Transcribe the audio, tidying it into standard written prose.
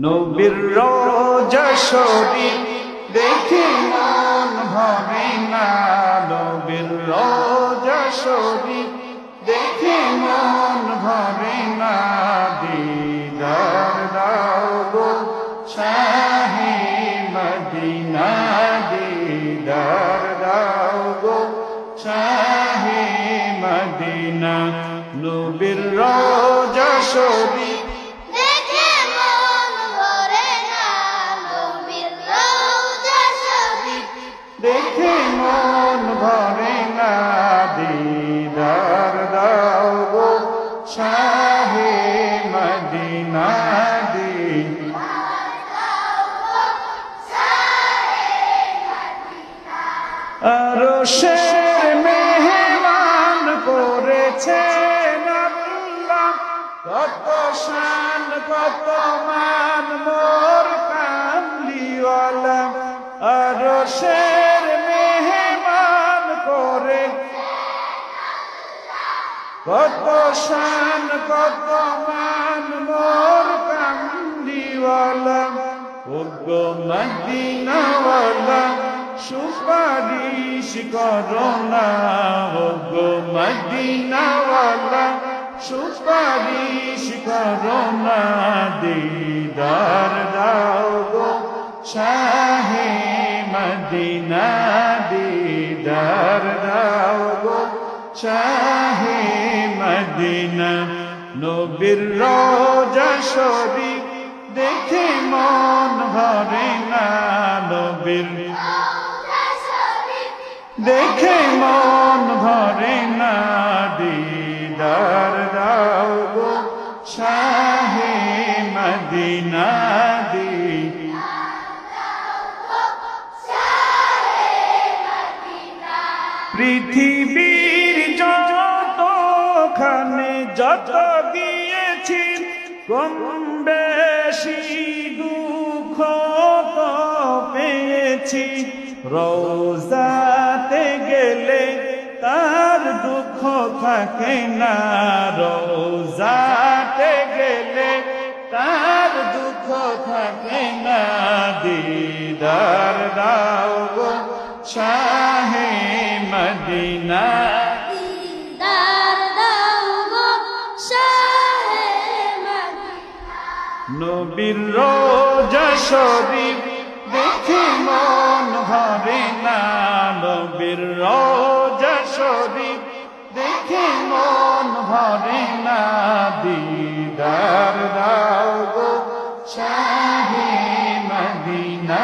নবীর রওজা শরীফ দেখে মন ভরে না, নবীর রওজা শরীফ দেখে মন ভরে না। দিদার দাও গো শাহে মদিনা, দিদার দাও গো শাহে মদিনা। নবীর রওজা শরীফ দেখে মন ভরে না, নবীর রওজা শরীফ দেখে মন ভরে না। দিদার দাও গো শাহে মদিনা, আরশের মেহমান করেছেন আল্লাহ, কত শান কত মান মোর কামলিওয়ালা। আরশের মেহমান করে কত শান কত মান মোর কামলিওয়ালা। ওগো মদিনাওয়ালা সুপারিশ করো না, ওগো মদিনাওয়ালা সুপারিশ করো না। দিদার দাও গো শাহে মদিনা, দিদার দাও গো শাহে মদিনা। নবীর রওজা শরীফ দেখে মন ভরে না, নবীর রওজা শরীফ দেখে মন ভরে না। দিদার দাও গো শাহে মদিনা, পৃথিবীর যতখানে যত গিয়েছি কম বেশি দুঃখ তো পেয়েছি। রওজাতে গেলে তার দুঃখ থাকে না, রওজাতে গেলে তার দুঃখ থাকে না। দিদার দাও গো শাহে মদিনা, দিদার দাও গো শাহে মদিনা। নবীর রওজা শরীফ দেখে মন ভরে না, নবীর রওজা শরীফ দেখে মন ভরে না। দিদার দাও গো শাহে মদিনা।